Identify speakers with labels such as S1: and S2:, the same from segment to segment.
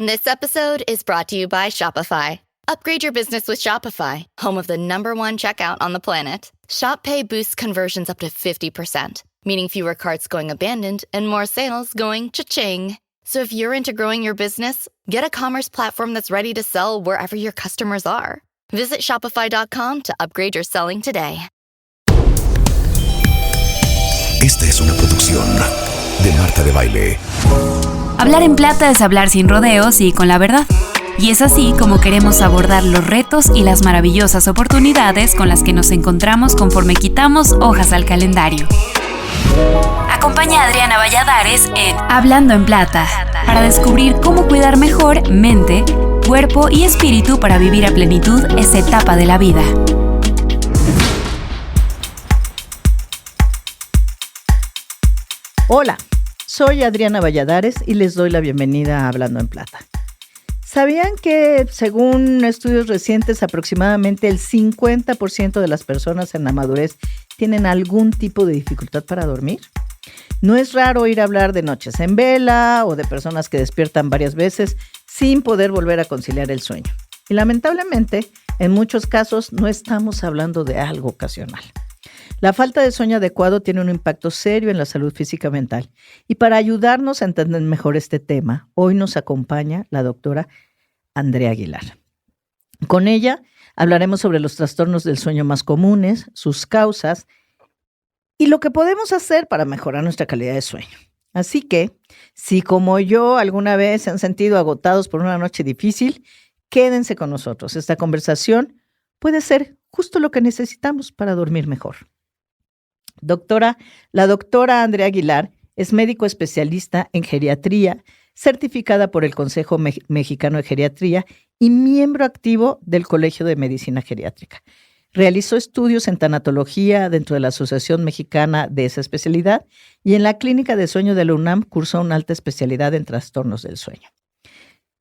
S1: This episode is brought to you by Shopify. Upgrade your business with Shopify, home of the #1 checkout on the planet. Shop Pay boosts conversions up to 50%, meaning fewer carts going abandoned and more sales going cha-ching. So if you're into growing your business, get a commerce platform that's ready to sell wherever your customers are. Visit shopify.com to upgrade your selling today.
S2: Esta es una producción de Marta de Baile.
S3: Hablar en plata es hablar sin rodeos y con la verdad. Y es así como queremos abordar los retos y las maravillosas oportunidades con las que nos encontramos conforme quitamos hojas al calendario. Acompaña a Adriana Valladares en Hablando en Plata para descubrir cómo cuidar mejor mente, cuerpo y espíritu para vivir a plenitud esta etapa de la vida.
S4: Hola, soy Adriana Valladares y les doy la bienvenida a Hablando en Plata. ¿Sabían que, según estudios recientes, aproximadamente el 50% de las personas en la madurez tienen algún tipo de dificultad para dormir? No es raro oír hablar de noches en vela o de personas que despiertan varias veces sin poder volver a conciliar el sueño. Y lamentablemente, en muchos casos no estamos hablando de algo ocasional. La falta de sueño adecuado tiene un impacto serio en la salud física y mental. Y para ayudarnos a entender mejor este tema, hoy nos acompaña la doctora Andrea Aguilar. Con ella hablaremos sobre los trastornos del sueño más comunes, sus causas y lo que podemos hacer para mejorar nuestra calidad de sueño. Así que, si como yo alguna vez se han sentido agotados por una noche difícil, quédense con nosotros. Esta conversación puede ser justo lo que necesitamos para dormir mejor. La doctora Andrea Aguilar es médico especialista en geriatría, certificada por el Consejo Mexicano de Geriatría y miembro activo del Colegio de Medicina Geriátrica. Realizó estudios en tanatología dentro de la Asociación Mexicana de esa especialidad y en la Clínica de Sueño de la UNAM cursó una alta especialidad en trastornos del sueño.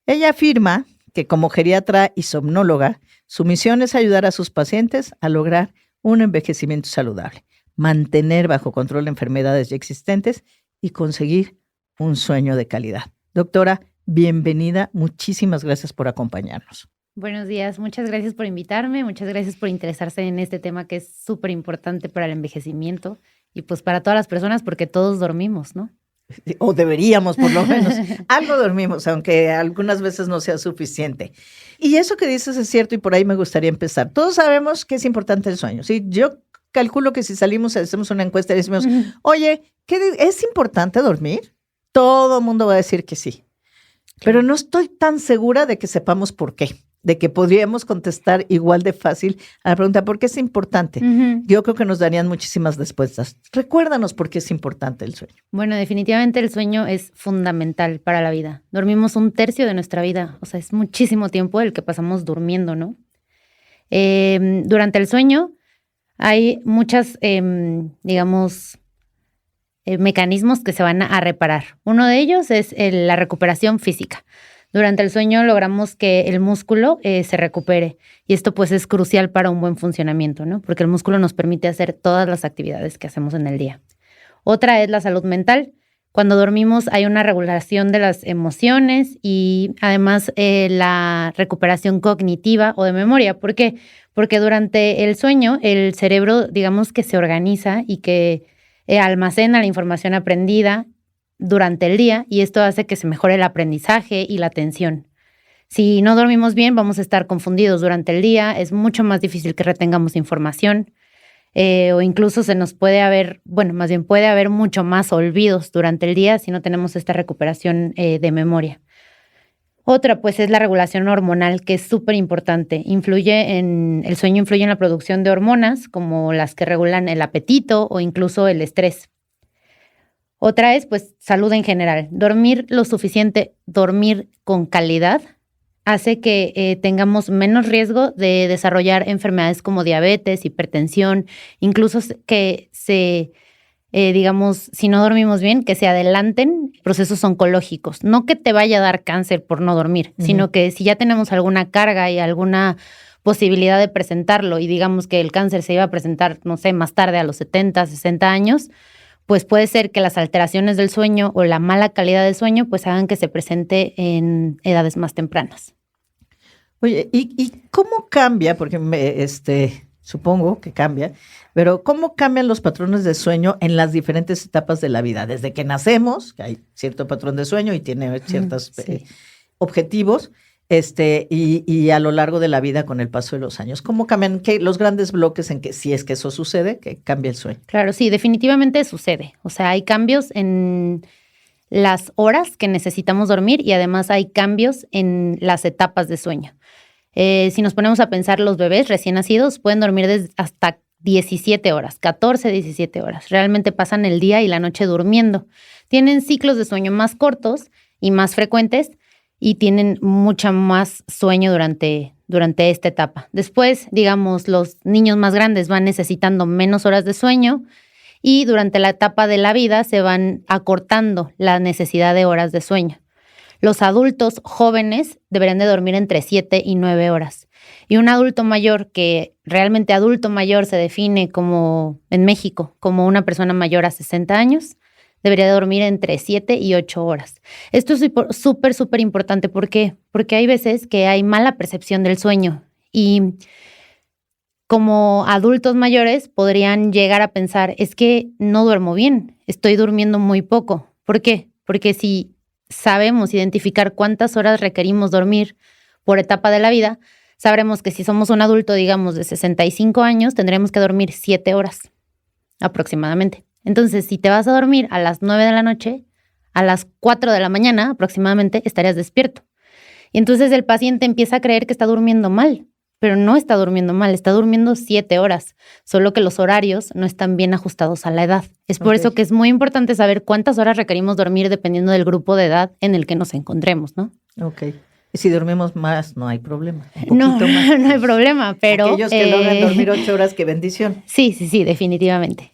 S4: Ella afirma que como geriatra y somnóloga, su misión es ayudar a sus pacientes a lograr un envejecimiento saludable, mantener bajo control enfermedades ya existentes y conseguir un sueño de calidad. Doctora, bienvenida. Muchísimas gracias por acompañarnos.
S5: Buenos días. Muchas gracias por invitarme. Muchas gracias por interesarse en este tema que es súper importante para el envejecimiento y pues para todas las personas porque todos dormimos, ¿no?
S4: O deberíamos, por lo menos. Algo dormimos, aunque algunas veces no sea suficiente. Y eso que dices es cierto y por ahí me gustaría empezar. Todos sabemos que es importante el sueño. Sí, yo calculo que si salimos, hacemos una encuesta y decimos, oye, ¿es importante dormir? Todo el mundo va a decir que sí. Pero no estoy tan segura de que sepamos por qué, de que podríamos contestar igual de fácil a la pregunta, ¿por qué es importante? Yo creo que nos darían muchísimas respuestas. Recuérdanos por qué es importante el sueño.
S5: Bueno, definitivamente el sueño es fundamental para la vida. Dormimos 1/3 de nuestra vida, o sea, es muchísimo tiempo el que pasamos durmiendo, ¿no? Durante el sueño hay muchas, mecanismos que se van a reparar. Uno de ellos es la recuperación física. Durante el sueño logramos que el músculo se recupere y esto pues es crucial para un buen funcionamiento, ¿no? Porque el músculo nos permite hacer todas las actividades que hacemos en el día. Otra es la salud mental. Cuando dormimos hay una regulación de las emociones y además la recuperación cognitiva o de memoria. ¿Por qué? Porque durante el sueño el cerebro, digamos que se organiza y que almacena la información aprendida durante el día y esto hace que se mejore el aprendizaje y la atención. Si no dormimos bien, vamos a estar confundidos durante el día, es mucho más difícil que retengamos información o incluso puede haber mucho más olvidos durante el día si no tenemos esta recuperación de memoria. Otra, pues, es la regulación hormonal, que es súper importante. El sueño influye en la producción de hormonas, como las que regulan el apetito o incluso el estrés. Otra es, pues, salud en general. Dormir lo suficiente, dormir con calidad, hace que tengamos menos riesgo de desarrollar enfermedades como diabetes, hipertensión, incluso que si no dormimos bien, que se adelanten procesos oncológicos. No que te vaya a dar cáncer por no dormir, sino que si ya tenemos alguna carga y alguna posibilidad de presentarlo y digamos que el cáncer se iba a presentar, no sé, más tarde a los 70, 60 años, pues puede ser que las alteraciones del sueño o la mala calidad del sueño pues hagan que se presente en edades más tempranas.
S4: Oye, ¿y cómo cambia? Porque supongo que cambia, pero ¿cómo cambian los patrones de sueño en las diferentes etapas de la vida? Desde que nacemos, que hay cierto patrón de sueño y tiene ciertos objetivos, y a lo largo de la vida con el paso de los años. ¿Cómo cambian los grandes bloques en que, si es que eso sucede, que cambia el sueño?
S5: Claro, sí, definitivamente sucede. O sea, hay cambios en las horas que necesitamos dormir y además hay cambios en las etapas de sueño. Si nos ponemos a pensar, los bebés recién nacidos pueden dormir hasta 17 horas, 14, 17 horas. Realmente pasan el día y la noche durmiendo. Tienen ciclos de sueño más cortos y más frecuentes y tienen mucha más sueño durante esta etapa. Después, digamos, los niños más grandes van necesitando menos horas de sueño y durante la etapa de la vida se van acortando la necesidad de horas de sueño. Los adultos jóvenes deberían de dormir entre 7 y 9 horas. Y un adulto mayor, que realmente adulto mayor se define como en México como una persona mayor a 60 años, debería de dormir entre 7 y 8 horas. Esto es súper, súper importante. ¿Por qué? Porque hay veces que hay mala percepción del sueño y como adultos mayores podrían llegar a pensar, es que no duermo bien, estoy durmiendo muy poco. ¿Por qué? Porque si sabemos identificar cuántas horas requerimos dormir por etapa de la vida, sabremos que si somos un adulto, digamos, de 65 años, tendremos que dormir 7 horas aproximadamente. Entonces, si te vas a dormir a las 9 de la noche, a las 4 de la mañana aproximadamente estarías despierto. Y entonces el paciente empieza a creer que está durmiendo mal, pero no está durmiendo mal, está durmiendo 7 horas, solo que los horarios no están bien ajustados a la edad. Es por eso que es muy importante saber cuántas horas requerimos dormir dependiendo del grupo de edad en el que nos encontremos, ¿no?
S4: Ok. Y si dormimos más, no hay problema.
S5: No hay problema, pero
S4: aquellos que logran dormir 8 horas, qué bendición.
S5: Sí, definitivamente.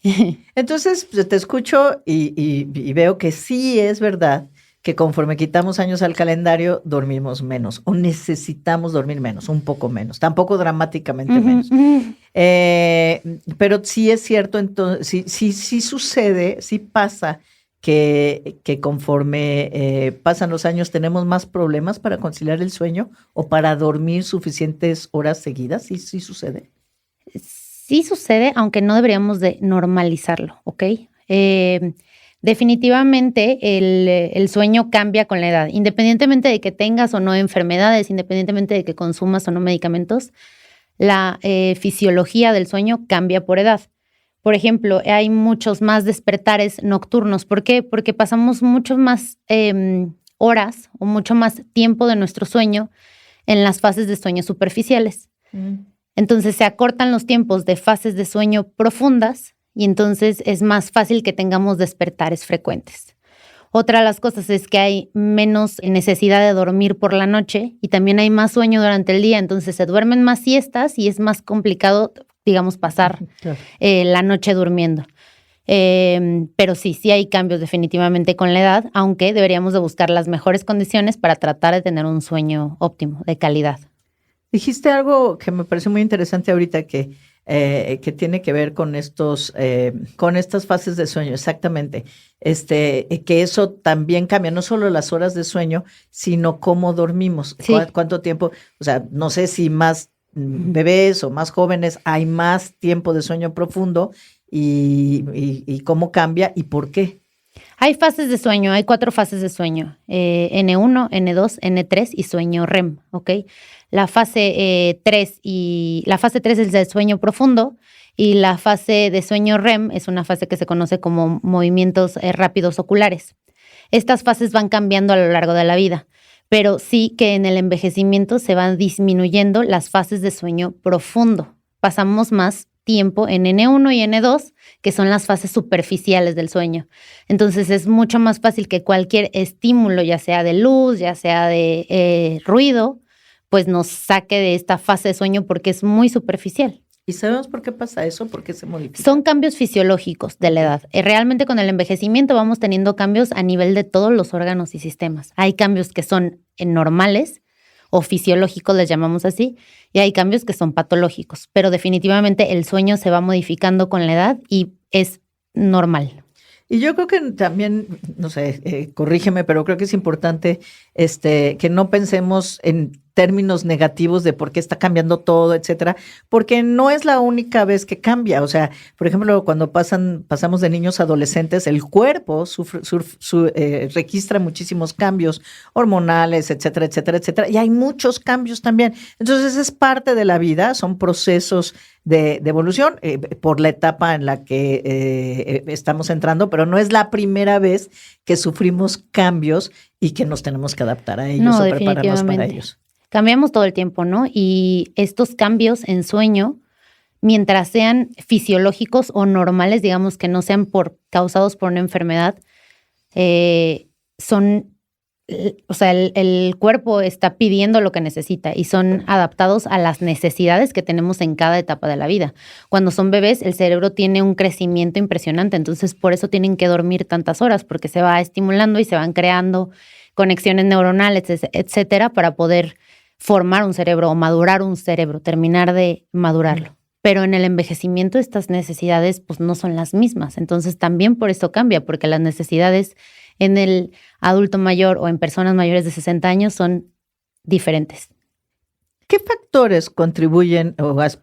S4: Entonces, pues, te escucho y veo que sí es verdad que conforme quitamos años al calendario, dormimos menos o necesitamos dormir menos, un poco menos, tampoco dramáticamente menos. Pero sí es cierto, entonces, sí sucede, sí pasa que conforme pasan los años tenemos más problemas para conciliar el sueño o para dormir suficientes horas seguidas. ¿Sí sucede?
S5: Sí sucede, aunque no deberíamos de normalizarlo, ¿ok? Definitivamente el sueño cambia con la edad, independientemente de que tengas o no enfermedades, independientemente de que consumas o no medicamentos, la fisiología del sueño cambia por edad. Por ejemplo, hay muchos más despertares nocturnos. ¿Por qué? Porque pasamos mucho más horas o mucho más tiempo de nuestro sueño en las fases de sueño superficiales. Entonces se acortan los tiempos de fases de sueño profundas y entonces es más fácil que tengamos despertares frecuentes. Otra de las cosas es que hay menos necesidad de dormir por la noche y también hay más sueño durante el día, entonces se duermen más siestas y es más complicado, digamos, pasar la noche durmiendo. Pero sí hay cambios definitivamente con la edad, aunque deberíamos de buscar las mejores condiciones para tratar de tener un sueño óptimo, de calidad.
S4: Dijiste algo que me pareció muy interesante ahorita que tiene que ver con con estas fases de sueño, exactamente. Que eso también cambia, no solo las horas de sueño, sino cómo dormimos,
S5: sí.
S4: Cuánto tiempo, o sea, no sé si más bebés o más jóvenes hay más tiempo de sueño profundo y cómo cambia y por qué.
S5: Hay fases de sueño, hay 4 fases de sueño, N1, N2, N3 y sueño REM, ¿ok? La fase 3 es el sueño profundo y la fase de sueño REM es una fase que se conoce como movimientos rápidos oculares. Estas fases van cambiando a lo largo de la vida, pero sí que en el envejecimiento se van disminuyendo las fases de sueño profundo. Pasamos más tiempo en N1 y N2, que son las fases superficiales del sueño. Entonces es mucho más fácil que cualquier estímulo, ya sea de luz, ya sea de ruido, pues nos saque de esta fase de sueño porque es muy superficial.
S4: ¿Y sabemos por qué pasa eso? ¿Por qué se modifica?
S5: Son cambios fisiológicos de la edad. Realmente con el envejecimiento vamos teniendo cambios a nivel de todos los órganos y sistemas. Hay cambios que son normales o fisiológicos, les llamamos así, y hay cambios que son patológicos, pero definitivamente el sueño se va modificando con la edad y es normal.
S4: Y yo creo que también, no sé, corrígeme, pero creo que es importante que no pensemos en términos negativos de por qué está cambiando todo, etcétera, porque no es la única vez que cambia. O sea, por ejemplo, cuando pasamos de niños a adolescentes, el cuerpo registra muchísimos cambios hormonales, etcétera, etcétera, etcétera, y hay muchos cambios también. Entonces, es parte de la vida, son procesos de evolución por la etapa en la que estamos entrando, pero no es la primera vez que sufrimos cambios y que nos tenemos que adaptar a ellos o prepararnos para ellos.
S5: Cambiamos todo el tiempo, ¿no? Y estos cambios en sueño, mientras sean fisiológicos o normales, digamos que no sean causados por una enfermedad, o sea, el cuerpo está pidiendo lo que necesita y son adaptados a las necesidades que tenemos en cada etapa de la vida. Cuando son bebés, el cerebro tiene un crecimiento impresionante, entonces por eso tienen que dormir tantas horas, porque se va estimulando y se van creando conexiones neuronales, etcétera, para poder formar un cerebro o madurar un cerebro, terminar de madurarlo. Pero en el envejecimiento estas necesidades pues no son las mismas. Entonces también por esto cambia, porque las necesidades en el adulto mayor o en personas mayores de 60 años son diferentes.
S4: ¿Qué factores contribuyen o has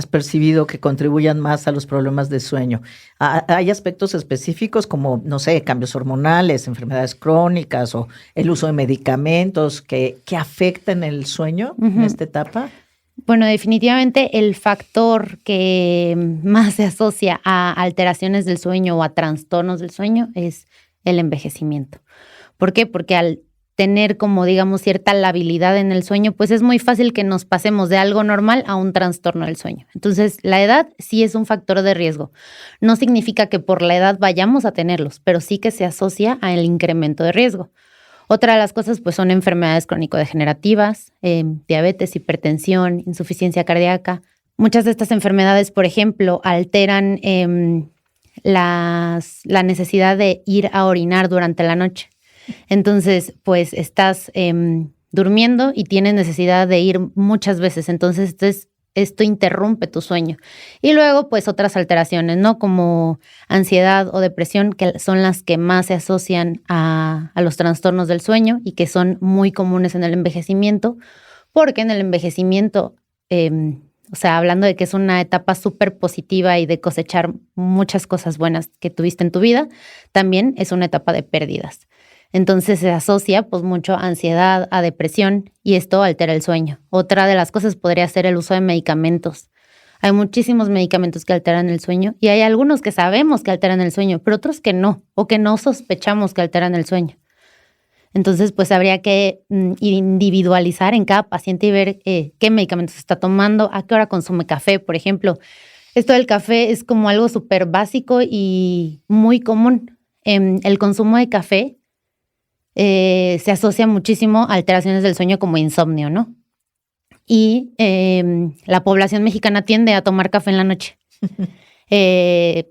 S4: percibido que contribuyan más a los problemas de sueño? ¿Hay aspectos específicos como, no sé, cambios hormonales, enfermedades crónicas o el uso de medicamentos que afectan el sueño en esta etapa?
S5: Bueno, definitivamente el factor que más se asocia a alteraciones del sueño o a trastornos del sueño es el envejecimiento. ¿Por qué? Porque al tener como, digamos, cierta labilidad en el sueño, pues es muy fácil que nos pasemos de algo normal a un trastorno del sueño. Entonces, la edad sí es un factor de riesgo. No significa que por la edad vayamos a tenerlos, pero sí que se asocia al incremento de riesgo. Otra de las cosas, pues, son enfermedades crónico-degenerativas, diabetes, hipertensión, insuficiencia cardíaca. Muchas de estas enfermedades, por ejemplo, alteran la necesidad de ir a orinar durante la noche. Entonces, pues estás durmiendo y tienes necesidad de ir muchas veces. Entonces, esto interrumpe tu sueño. Y luego, pues otras alteraciones, ¿no? Como ansiedad o depresión, que son las que más se asocian a los trastornos del sueño y que son muy comunes en el envejecimiento, porque en el envejecimiento, o sea, hablando de que es una etapa súper positiva y de cosechar muchas cosas buenas que tuviste en tu vida, también es una etapa de pérdidas. Entonces se asocia pues mucho a ansiedad, a depresión y esto altera el sueño. Otra de las cosas podría ser el uso de medicamentos. Hay muchísimos medicamentos que alteran el sueño y hay algunos que sabemos que alteran el sueño, pero otros que no, o que no sospechamos que alteran el sueño. Entonces, pues habría que individualizar en cada paciente y ver qué medicamentos está tomando, a qué hora consume café, por ejemplo. Esto del café es como algo súper básico y muy común. El consumo de café se asocia muchísimo a alteraciones del sueño como insomnio, ¿no? Y la población mexicana tiende a tomar café en la noche. De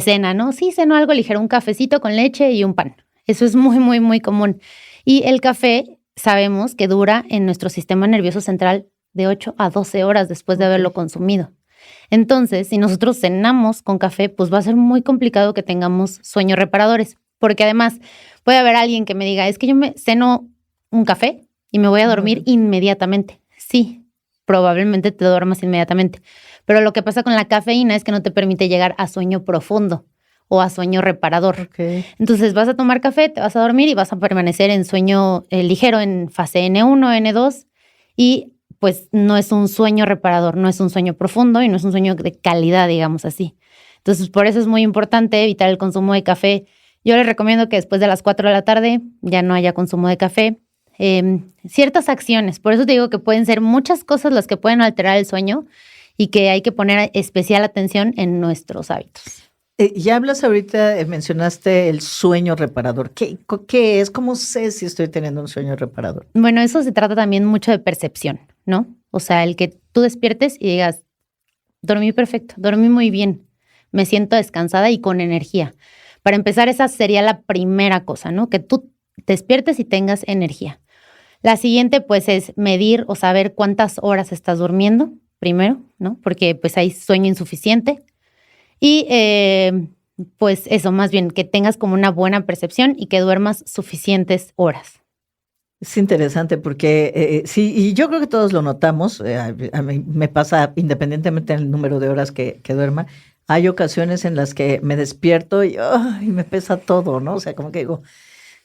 S5: cena, ¿no? Sí, ceno algo ligero, un cafecito con leche y un pan. Eso es muy, muy, muy común. Y el café sabemos que dura en nuestro sistema nervioso central de 8 a 12 horas después de haberlo consumido. Entonces, si nosotros cenamos con café, pues va a ser muy complicado que tengamos sueños reparadores. Porque además puede haber alguien que me diga, es que yo me ceno un café y me voy a dormir inmediatamente. Sí, probablemente te duermas inmediatamente. Pero lo que pasa con la cafeína es que no te permite llegar a sueño profundo o a sueño reparador.
S4: Okay.
S5: Entonces vas a tomar café, te vas a dormir y vas a permanecer en sueño ligero en fase N1, N2 y pues no es un sueño reparador, no es un sueño profundo y no es un sueño de calidad, digamos así. Entonces por eso es muy importante evitar el consumo de café. Yo les recomiendo que después de las 4 de la tarde ya no haya consumo de café. Ciertas acciones, por eso te digo que pueden ser muchas cosas las que pueden alterar el sueño y que hay que poner especial atención en nuestros hábitos.
S4: Ya hablas ahorita, mencionaste el sueño reparador. ¿Qué es? ¿Cómo sé si estoy teniendo un sueño reparador?
S5: Bueno, eso se trata también mucho de percepción, ¿no? O sea, el que tú despiertes y digas, dormí perfecto, dormí muy bien, me siento descansada y con energía. Para empezar, esa sería la primera cosa, ¿no? Que tú despiertes y tengas energía. La siguiente, pues, es medir o saber cuántas horas estás durmiendo, primero, ¿no? Porque, pues, hay sueño insuficiente. Y Pues eso, más bien, que tengas como una buena percepción y que duermas suficientes horas.
S4: Es interesante porque sí, y yo creo que todos lo notamos, a mí me pasa independientemente del número de horas que duerma, hay ocasiones en las que me despierto y ay, me pesa todo, ¿no? O sea, como que digo,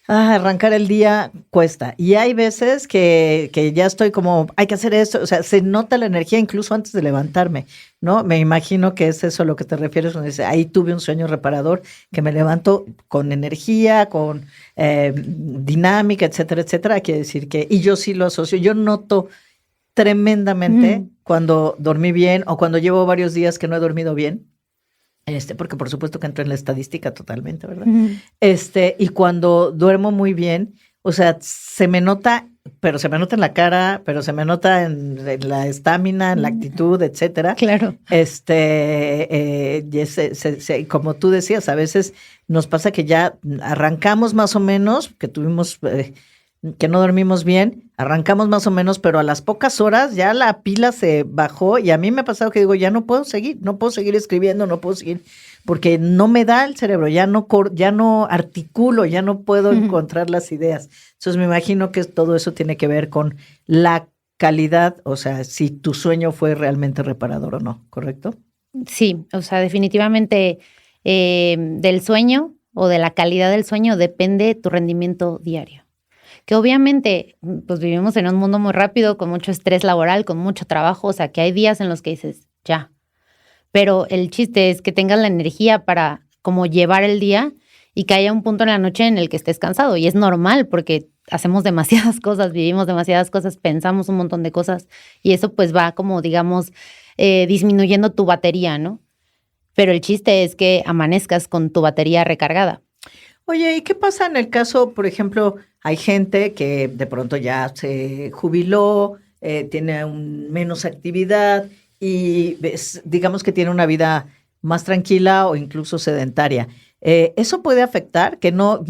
S4: arrancar el día cuesta. Y hay veces que ya estoy como, hay que hacer esto, o sea, se nota la energía incluso antes de levantarme, ¿no? Me imagino que es eso a lo que te refieres cuando dices, ahí tuve un sueño reparador, que me levanto con energía, con dinámica, etcétera, etcétera. Quiere decir que, y yo sí lo asocio, yo noto tremendamente cuando dormí bien o cuando llevo varios días que no he dormido bien. Porque por supuesto que entro en la estadística totalmente, ¿verdad? Y cuando duermo muy bien, o sea, se me nota, pero se me nota en la cara, pero se me nota en la estamina, en la actitud, etcétera.
S5: Claro.
S4: Como tú decías, a veces nos pasa que ya arrancamos más o menos, que tuvimos, que no dormimos bien, arrancamos más o menos, pero a las pocas horas ya la pila se bajó y a mí me ha pasado que digo, ya no puedo seguir escribiendo, no puedo seguir, porque no me da el cerebro, ya no articulo, ya no puedo encontrar las ideas. Entonces me imagino que todo eso tiene que ver con la calidad, o sea, si tu sueño fue realmente reparador o no, ¿correcto?
S5: Sí, o sea, definitivamente del sueño o de la calidad del sueño depende tu rendimiento diario. Que obviamente pues vivimos en un mundo muy rápido, con mucho estrés laboral, con mucho trabajo, o sea que hay días en los que dices, ya. Pero el chiste es que tengas la energía para como llevar el día y que haya un punto en la noche en el que estés cansado. Y es normal porque hacemos demasiadas cosas, vivimos demasiadas cosas, pensamos un montón de cosas y eso pues va como digamos disminuyendo tu batería, ¿no? Pero el chiste es que amanezcas con tu batería recargada.
S4: Oye, ¿y qué pasa en el caso, por ejemplo, hay gente que de pronto ya se jubiló, tiene menos actividad y digamos que tiene una vida más tranquila o incluso sedentaria? ¿Eso puede afectar? Que no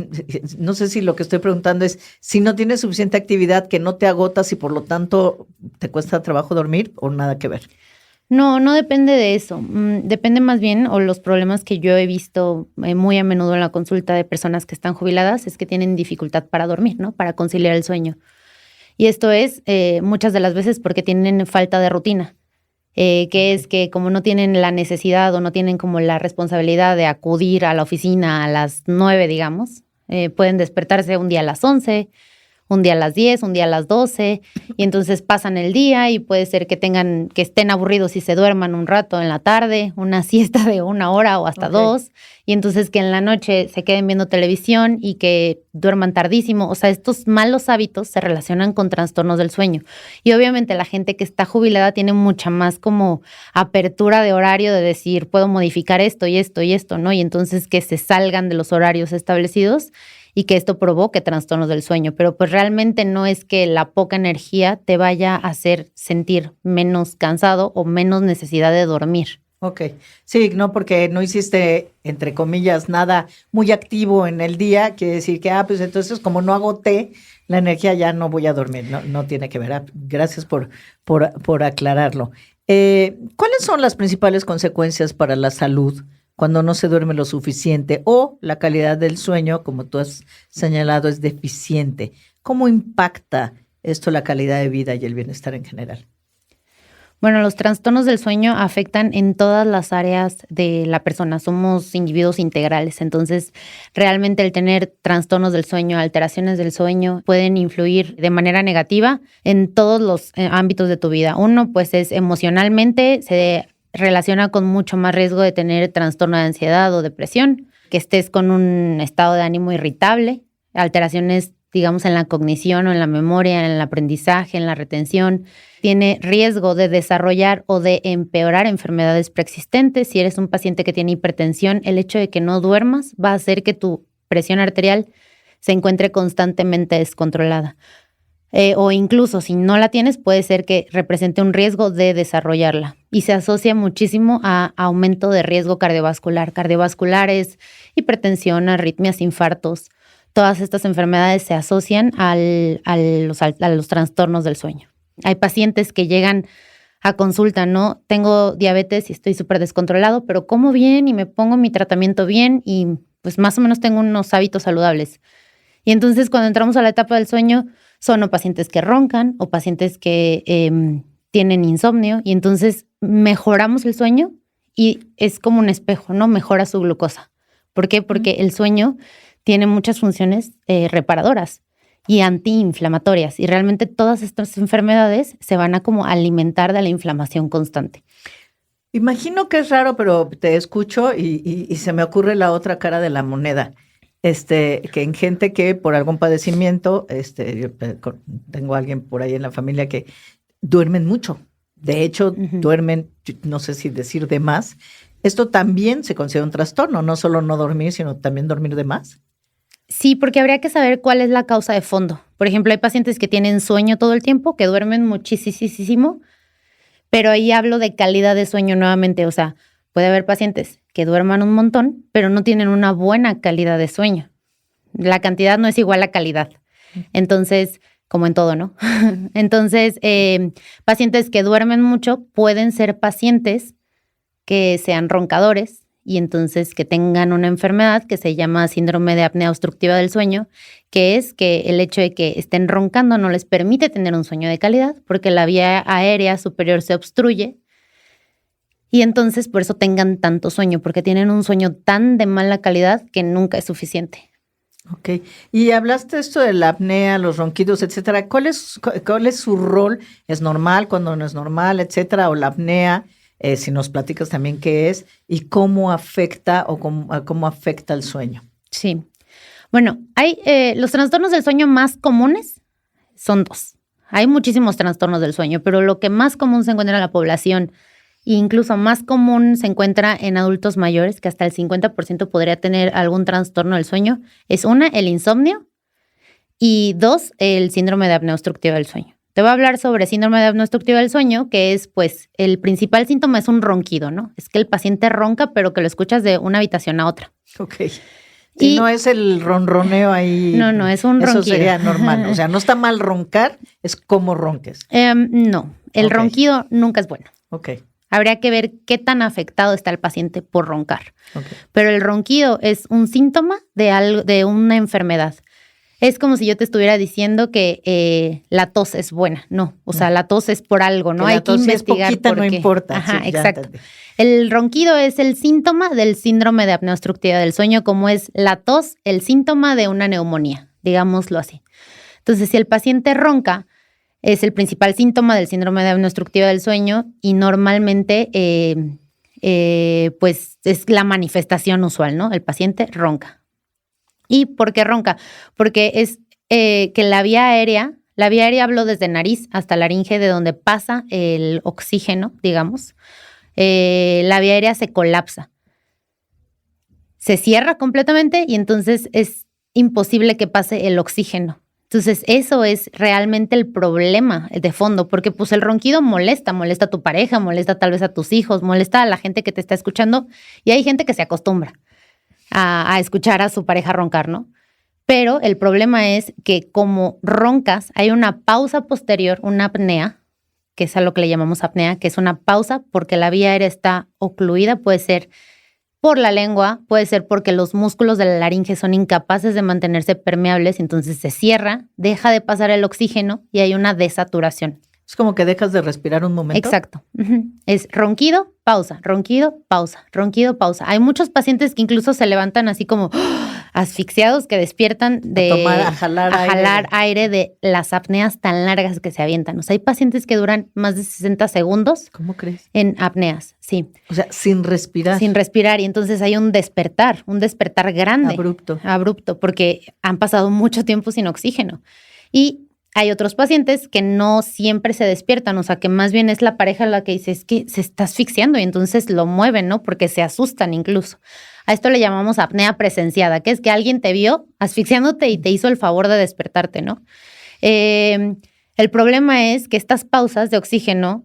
S4: sé si lo que estoy preguntando es si no tienes suficiente actividad, que no te agotas y por lo tanto te cuesta trabajo dormir o nada que ver.
S5: No depende de eso. Depende más bien, o los problemas que yo he visto muy a menudo en la consulta de personas que están jubiladas es que tienen dificultad para dormir, ¿no? Para conciliar el sueño. Y esto es muchas de las veces porque tienen falta de rutina, que es que como no tienen la necesidad o no tienen como la responsabilidad de acudir a la oficina a las 9, digamos, pueden despertarse un día a las 11, un día a las 10, un día a las 12, y entonces pasan el día y puede ser que estén aburridos y se duerman un rato en la tarde, una siesta de 1 hora o hasta 2, y entonces que en la noche se queden viendo televisión y que duerman tardísimo. O sea, estos malos hábitos se relacionan con trastornos del sueño. Y obviamente la gente que está jubilada tiene mucha más como apertura de horario de decir, puedo modificar esto y esto y esto, ¿no? Y entonces que se salgan de los horarios establecidos y que esto provoque trastornos del sueño, pero pues realmente no es que la poca energía te vaya a hacer sentir menos cansado o menos necesidad de dormir.
S4: Ok, sí, no, porque no hiciste, entre comillas, nada muy activo en el día, quiere decir que, pues entonces como no agoté la energía ya no voy a dormir, no tiene que ver. Gracias por aclararlo. ¿Cuáles son las principales consecuencias para la salud cuando no se duerme lo suficiente o la calidad del sueño, como tú has señalado, es deficiente? ¿Cómo impacta esto la calidad de vida y el bienestar en general?
S5: Bueno, los trastornos del sueño afectan en todas las áreas de la persona. Somos individuos integrales, entonces realmente el tener trastornos del sueño, alteraciones del sueño, pueden influir de manera negativa en todos los ámbitos de tu vida. Uno, pues es emocionalmente, se relaciona con mucho más riesgo de tener trastorno de ansiedad o depresión, que estés con un estado de ánimo irritable, alteraciones, digamos, en la cognición o en la memoria, en el aprendizaje, en la retención. Tiene riesgo de desarrollar o de empeorar enfermedades preexistentes. Si eres un paciente que tiene hipertensión, el hecho de que no duermas va a hacer que tu presión arterial se encuentre constantemente descontrolada. O incluso si no la tienes, puede ser que represente un riesgo de desarrollarla. Y se asocia muchísimo a aumento de riesgo cardiovascular. Cardiovasculares, hipertensión, arritmias, infartos. Todas estas enfermedades se asocian a los trastornos del sueño. Hay pacientes que llegan a consulta, ¿no? Tengo diabetes y estoy súper descontrolado, pero como bien y me pongo mi tratamiento bien y pues más o menos tengo unos hábitos saludables. Y entonces cuando entramos a la etapa del sueño, son o pacientes que roncan o pacientes que tienen insomnio y entonces mejoramos el sueño y es como un espejo, ¿no? Mejora su glucosa. ¿Por qué? Porque el sueño tiene muchas funciones reparadoras y antiinflamatorias y realmente todas estas enfermedades se van a como alimentar de la inflamación constante.
S4: Imagino que es raro, pero te escucho y se me ocurre la otra cara de la moneda. Que en gente que por algún padecimiento, yo tengo a alguien por ahí en la familia que duermen mucho. De hecho, duermen, no sé si decir de más. Esto también se considera un trastorno, no solo no dormir, sino también dormir de más.
S5: Sí, porque habría que saber cuál es la causa de fondo. Por ejemplo, hay pacientes que tienen sueño todo el tiempo, que duermen muchísimo, pero ahí hablo de calidad de sueño nuevamente. O sea, puede haber pacientes que duerman un montón, pero no tienen una buena calidad de sueño. La cantidad no es igual a calidad. Entonces, como en todo, ¿no? Entonces, pacientes que duermen mucho pueden ser pacientes que sean roncadores y entonces que tengan una enfermedad que se llama síndrome de apnea obstructiva del sueño, que es que el hecho de que estén roncando no les permite tener un sueño de calidad porque la vía aérea superior se obstruye y entonces por eso tengan tanto sueño, porque tienen un sueño tan de mala calidad que nunca es suficiente.
S4: Ok. Y hablaste esto de la apnea, los ronquidos, etcétera. ¿Cuál es su rol? ¿Es normal cuando no es normal, etcétera? O la apnea, si nos platicas también qué es y cómo afecta o cómo afecta el sueño.
S5: Sí. Bueno, hay los trastornos del sueño más comunes son dos. Hay muchísimos trastornos del sueño, pero lo que más común se encuentra en la población e incluso más común se encuentra en adultos mayores, que hasta el 50% podría tener algún trastorno del sueño, es una, el insomnio, y dos, el síndrome de apnea obstructiva del sueño. Te voy a hablar sobre síndrome de apnea obstructiva del sueño, que es, pues, el principal síntoma es un ronquido, ¿no? Es que el paciente ronca, pero que lo escuchas de una habitación a otra.
S4: Ok. Y no es el ronroneo ahí.
S5: No, es un ronquido.
S4: Eso sería normal. O sea, no está mal roncar, es como ronques.
S5: No, el ronquido nunca es bueno.
S4: Ok.
S5: Habría que ver qué tan afectado está el paciente por roncar.
S4: Okay.
S5: Pero el ronquido es un síntoma de una enfermedad. Es como si yo te estuviera diciendo que la tos es buena. No, o sea, la tos es por algo, ¿no? Hay que investigar
S4: por qué. No importa.
S5: Ajá, sí, exacto. El ronquido es el síntoma del síndrome de apnea obstructiva del sueño, como es la tos, el síntoma de una neumonía, digámoslo así. Entonces, si el paciente ronca, es el principal síntoma del síndrome de apnea obstructiva del sueño y normalmente pues es la manifestación usual, ¿no? El paciente ronca. ¿Y por qué ronca? Porque es que la vía aérea hablo desde nariz hasta laringe, de donde pasa el oxígeno, digamos, la vía aérea se colapsa. Se cierra completamente y entonces es imposible que pase el oxígeno. Entonces, eso es realmente el problema de fondo, porque pues el ronquido molesta a tu pareja, molesta tal vez a tus hijos, molesta a la gente que te está escuchando y hay gente que se acostumbra a escuchar a su pareja roncar, ¿no? Pero el problema es que como roncas, hay una pausa posterior, una apnea, que es a lo que le llamamos apnea, que es una pausa porque la vía aérea está ocluida, puede ser por la lengua, puede ser porque los músculos de la laringe son incapaces de mantenerse permeables, entonces se cierra, deja de pasar el oxígeno y hay una desaturación.
S4: Es como que dejas de respirar un momento.
S5: Exacto. Es ronquido, pausa, ronquido, pausa, ronquido, pausa. Hay muchos pacientes que incluso se levantan así como asfixiados, que despiertan
S4: a jalar
S5: aire de las apneas tan largas que se avientan. O sea, hay pacientes que duran más de 60 segundos.
S4: ¿Cómo crees?
S5: En apneas, sí.
S4: O sea, sin respirar.
S5: Sin respirar. Y entonces hay un despertar grande. Abrupto, porque han pasado mucho tiempo sin oxígeno. Y hay otros pacientes que no siempre se despiertan, o sea, que más bien es la pareja la que dice, es que se está asfixiando y entonces lo mueven, ¿no? Porque se asustan incluso. A esto le llamamos apnea presenciada, que es que alguien te vio asfixiándote y te hizo el favor de despertarte, ¿no? El problema es que estas pausas de oxígeno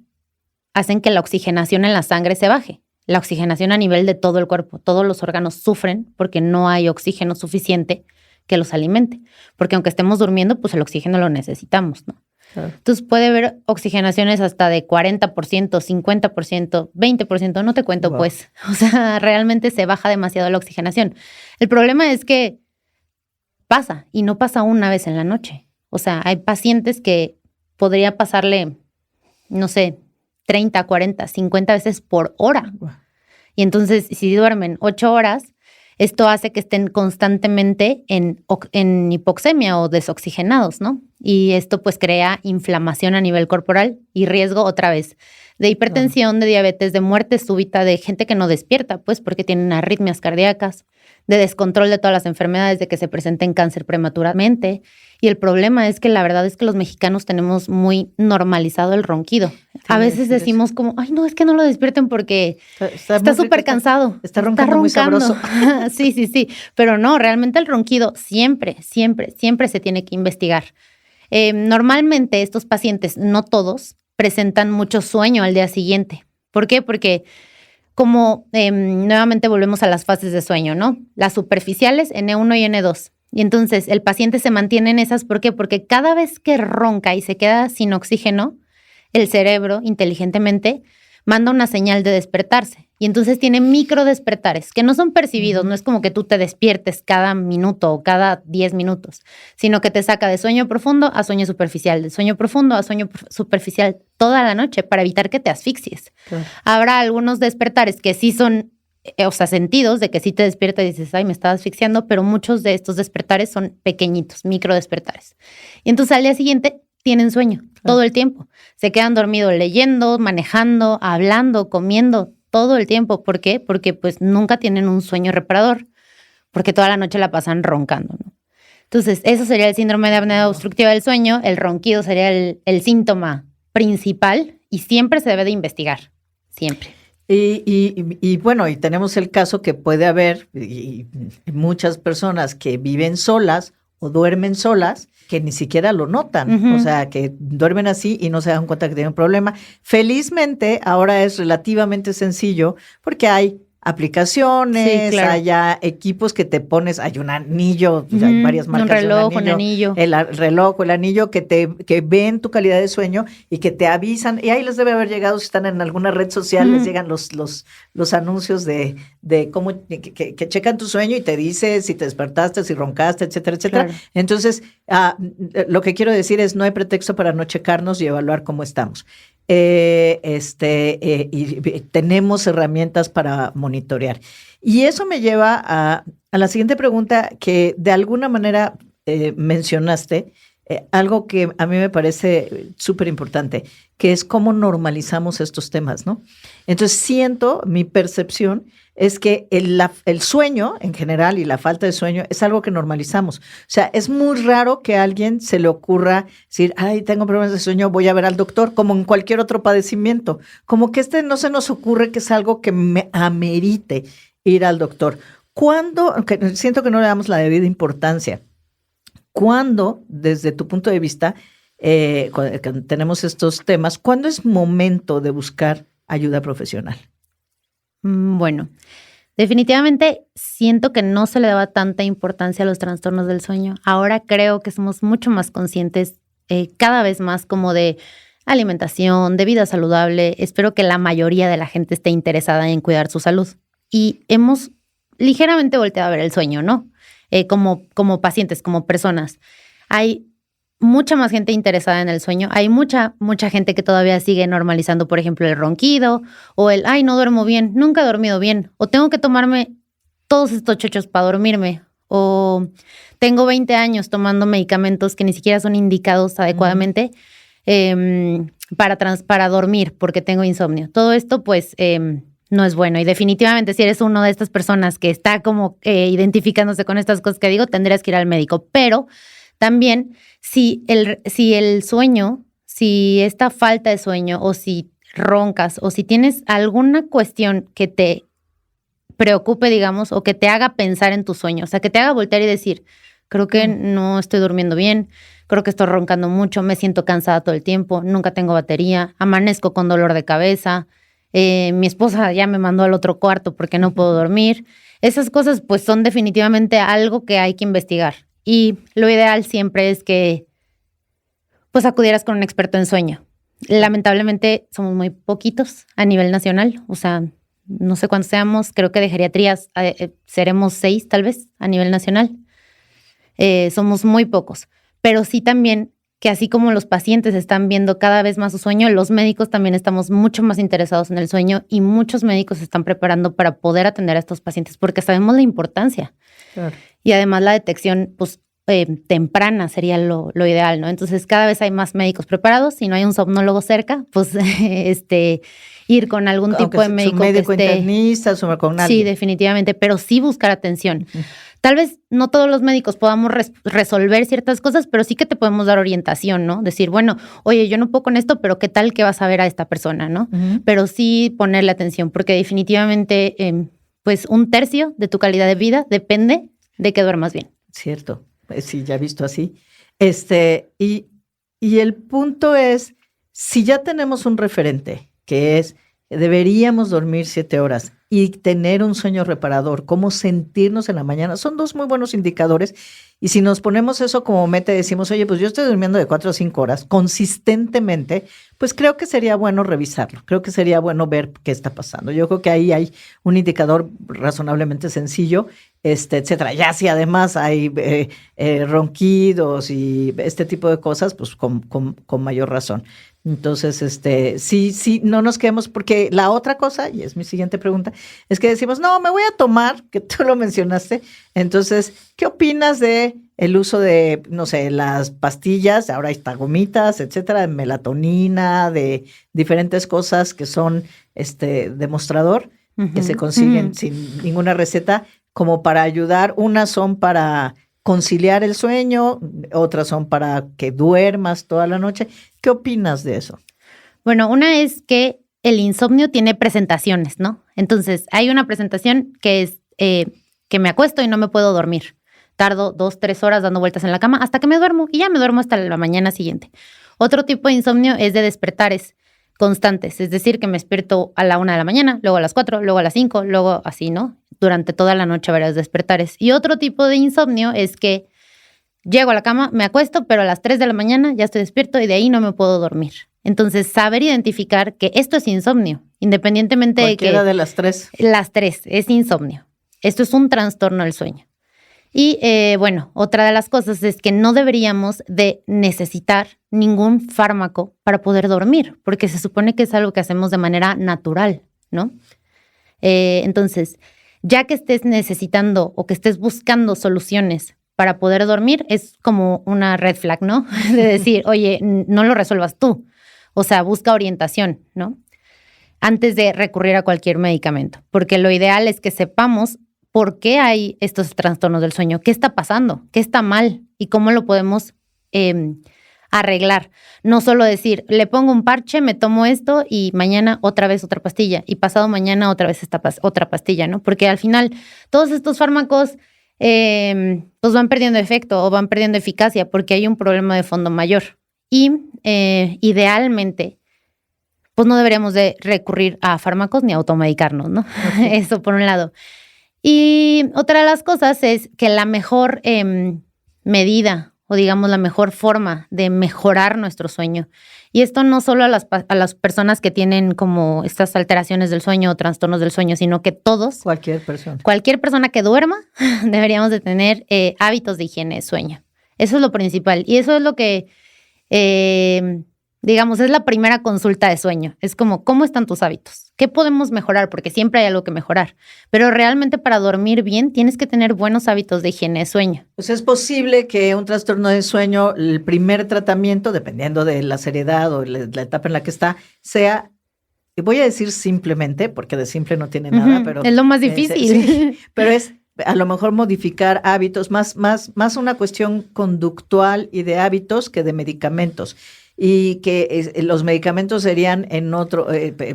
S5: hacen que la oxigenación en la sangre se baje. La oxigenación a nivel de todo el cuerpo, todos los órganos sufren porque no hay oxígeno suficiente que los alimente. Porque aunque estemos durmiendo, pues el oxígeno lo necesitamos, ¿no?
S4: Claro.
S5: Entonces puede haber oxigenaciones hasta de 40%, 50%, 20%, no te cuento
S4: Wow.
S5: pues. O sea, realmente se baja demasiado la oxigenación. El problema es que pasa y no pasa una vez en la noche. O sea, hay pacientes que podría pasarle, no sé, 30, 40, 50 veces por hora.
S4: Wow.
S5: Y entonces, si duermen 8 horas, esto hace que estén constantemente en hipoxemia o desoxigenados, ¿no? Y esto pues crea inflamación a nivel corporal y riesgo otra vez de hipertensión, de diabetes, de muerte súbita, de gente que no despierta, pues porque tienen arritmias cardíacas, de descontrol de todas las enfermedades, de que se presenten cáncer prematuramente. Y el problema es que la verdad es que los mexicanos tenemos muy normalizado el ronquido. A veces decimos como, ay, no, es que no lo despierten porque está
S4: muy
S5: súper
S4: rico,
S5: cansado.
S4: Está roncando muy sabroso.
S5: Sí, sí, sí. Pero no, realmente el ronquido siempre se tiene que investigar. Normalmente estos pacientes, no todos, presentan mucho sueño al día siguiente. ¿Por qué? Porque como nuevamente volvemos a las fases de sueño, ¿no? Las superficiales, N1 y N2. Y entonces el paciente se mantiene en esas. ¿Por qué? Porque cada vez que ronca y se queda sin oxígeno, el cerebro inteligentemente manda una señal de despertarse. Y entonces tiene micro despertares que no son percibidos. No es como que tú te despiertes cada minuto o cada 10 minutos, sino que te saca de sueño profundo a sueño superficial, de sueño profundo a sueño superficial toda la noche para evitar que te asfixies.
S4: Claro.
S5: Habrá algunos despertares que sí son, o sea, sentidos de que sí te despiertas y dices, ay, me estaba asfixiando, pero muchos de estos despertares son pequeñitos, micro despertares. Y entonces al día siguiente tienen sueño todo el tiempo. Se quedan dormidos leyendo, manejando, hablando, comiendo, todo el tiempo. ¿Por qué? Porque pues nunca tienen un sueño reparador, porque toda la noche la pasan roncando, ¿no? Entonces, eso sería el síndrome de apnea obstructiva del sueño. El ronquido sería el síntoma principal y siempre se debe de investigar, siempre.
S4: Y bueno, y tenemos el caso que puede haber muchas personas que viven solas o duermen solas que ni siquiera lo notan, o sea, que duermen así y no se dan cuenta que tienen un problema. Felizmente, ahora es relativamente sencillo porque hay aplicaciones,
S5: Sí, claro.
S4: hay ya equipos que te pones, hay un anillo, hay varias marcas
S5: un reloj,
S4: de
S5: un anillo.
S4: el reloj o el anillo que ven tu calidad de sueño y que te avisan, y ahí les debe haber llegado, si están en alguna red social, les llegan los anuncios de cómo, que checan tu sueño y te dice si te despertaste, si roncaste, etcétera, etcétera.
S5: Claro.
S4: Entonces, lo que quiero decir es, no hay pretexto para no checarnos y evaluar cómo estamos. Y tenemos herramientas para monitorear. Y eso me lleva a la siguiente pregunta que de alguna manera mencionaste, algo que a mí me parece súper importante, que es cómo normalizamos estos temas, ¿no? Entonces siento, mi percepción es que el sueño en general y la falta de sueño es algo que normalizamos. O sea, es muy raro que a alguien se le ocurra decir, ay, tengo problemas de sueño, voy a ver al doctor, como en cualquier otro padecimiento. Como que no se nos ocurre que es algo que me amerite ir al doctor. Siento que no le damos la debida importancia. ¿Cuándo, desde tu punto de vista, cuando tenemos estos temas, cuándo es momento de buscar ayuda profesional?
S5: Bueno, definitivamente siento que no se le daba tanta importancia a los trastornos del sueño. Ahora creo que somos mucho más conscientes, cada vez más, como de alimentación, de vida saludable. Espero que la mayoría de la gente esté interesada en cuidar su salud. Y hemos ligeramente volteado a ver el sueño, ¿no? Como pacientes, como personas. Hay mucha más gente interesada en el sueño. Hay mucha gente que todavía sigue normalizando, por ejemplo, el ronquido o el, ay, no duermo bien, nunca he dormido bien, o tengo que tomarme todos estos chochos para dormirme, o tengo 20 años tomando medicamentos que ni siquiera son indicados adecuadamente para dormir porque tengo insomnio. Todo esto, pues, no es bueno. Y definitivamente, si eres una de estas personas que está como identificándose con estas cosas que digo, tendrías que ir al médico. Pero también, si el sueño, si esta falta de sueño, o si roncas, o si tienes alguna cuestión que te preocupe, digamos, o que te haga pensar en tu sueño, o sea, que te haga voltear y decir, creo que no estoy durmiendo bien, creo que estoy roncando mucho, me siento cansada todo el tiempo, nunca tengo batería, amanezco con dolor de cabeza, mi esposa ya me mandó al otro cuarto porque no puedo dormir. Esas cosas pues son definitivamente algo que hay que investigar. Y lo ideal siempre es que Pues acudieras con un experto en sueño. Lamentablemente somos muy poquitos a nivel nacional, o sea, no sé cuántos seamos, creo que de geriatrías seremos 6 tal vez a nivel nacional. Somos muy pocos, pero sí también que así como los pacientes están viendo cada vez más su sueño, los médicos también estamos mucho más interesados en el sueño y muchos médicos se están preparando para poder atender a estos pacientes porque sabemos la importancia.
S4: Claro.
S5: Y además la detección, pues, temprana sería lo ideal, ¿no? Entonces cada vez hay más médicos preparados. Si no hay un somnólogo cerca, pues ir con algún tipo de médico.
S4: Su médico
S5: que esté,
S4: internista, con alguien.
S5: Sí, definitivamente, pero sí buscar atención. Tal vez no todos los médicos podamos resolver ciertas cosas, pero sí que te podemos dar orientación, ¿no? Decir, bueno, oye, yo no puedo con esto, pero ¿qué tal que vas a ver a esta persona, no? Pero sí ponerle atención, porque definitivamente, pues 1/3 de tu calidad de vida depende de que duermas bien.
S4: Cierto. Sí, ya visto así. Y el punto es, si ya tenemos un referente, que es, deberíamos dormir 7 horas y tener un sueño reparador, cómo sentirnos en la mañana, son 2 muy buenos indicadores. Y si nos ponemos eso como meta y decimos, oye, pues yo estoy durmiendo de 4 a 5 horas consistentemente, pues creo que sería bueno revisarlo. Creo que sería bueno ver qué está pasando. Yo creo que ahí hay un indicador razonablemente sencillo, etcétera. Ya si además hay ronquidos y este tipo de cosas, pues con mayor razón. Entonces, sí, no nos quedemos, porque la otra cosa, y es mi siguiente pregunta, es que decimos, no, me voy a tomar, que tú lo mencionaste. Entonces, ¿qué opinas de el uso de, no sé, las pastillas? Ahora hay gomitas, etcétera, de melatonina, de diferentes cosas que son demostrador, que se consiguen sin ninguna receta, como para ayudar. Unas son para conciliar el sueño, otras son para que duermas toda la noche. ¿Qué opinas de eso?
S5: Bueno, una es que el insomnio tiene presentaciones, ¿no? Entonces, hay una presentación que es que me acuesto y no me puedo dormir. Tardo 2, 3 horas dando vueltas en la cama hasta que me duermo y ya me duermo hasta la mañana siguiente. Otro tipo de insomnio es de despertares constantes, es decir, que me despierto a la 1 de la mañana, luego a las 4, luego a las 5, luego así, ¿no? Durante toda la noche varios despertares. Y otro tipo de insomnio es que llego a la cama, me acuesto, pero a las 3 de la mañana ya estoy despierto y de ahí no me puedo dormir. Entonces, saber identificar que esto es insomnio, independientemente de que...
S4: Cualquiera de las 3.
S5: Las 3 es insomnio. Esto es un trastorno del sueño. Y bueno, otra de las cosas es que no deberíamos de necesitar ningún fármaco para poder dormir, porque se supone que es algo que hacemos de manera natural, ¿no? Entonces, ya que estés necesitando o que estés buscando soluciones para poder dormir, es como una red flag, ¿no? De decir, oye, no lo resuelvas tú. O sea, busca orientación, ¿no? Antes de recurrir a cualquier medicamento, porque lo ideal es que sepamos por qué hay estos trastornos del sueño, qué está pasando, qué está mal y cómo lo podemos arreglar. No solo decir, le pongo un parche, me tomo esto y mañana otra vez otra pastilla y pasado mañana otra vez otra pastilla, ¿no? Porque al final todos estos fármacos pues van perdiendo efecto o van perdiendo eficacia porque hay un problema de fondo mayor. Y idealmente, pues no deberíamos de recurrir a fármacos ni automedicarnos, ¿no? Okay. Eso por un lado. Y otra de las cosas es que la mejor medida o digamos la mejor forma de mejorar nuestro sueño, y esto no solo a las personas que tienen como estas alteraciones del sueño o trastornos del sueño, sino que todos.
S4: Cualquier persona
S5: que duerma deberíamos de tener hábitos de higiene de sueño. Eso es lo principal y eso es lo que, digamos, es la primera consulta de sueño. Es como, ¿cómo están tus hábitos? ¿Qué podemos mejorar? Porque siempre hay algo que mejorar. Pero realmente para dormir bien tienes que tener buenos hábitos de higiene de sueño.
S4: Pues es posible que un trastorno de sueño, el primer tratamiento, dependiendo de la seriedad o la etapa en la que está, sea, y voy a decir simplemente, porque de simple no tiene nada, pero...
S5: Es lo más difícil.
S4: Sí, pero es a lo mejor modificar hábitos, más una cuestión conductual y de hábitos que de medicamentos. Y que los medicamentos serían en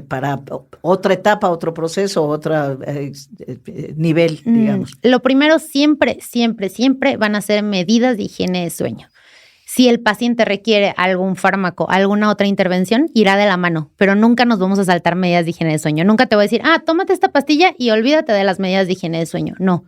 S4: para otra etapa, otro proceso, otro nivel, digamos.
S5: Lo primero siempre van a ser medidas de higiene de sueño. Si el paciente requiere algún fármaco, alguna otra intervención, irá de la mano, pero nunca nos vamos a saltar medidas de higiene de sueño. Nunca te voy a decir, tómate esta pastilla y olvídate de las medidas de higiene de sueño. No,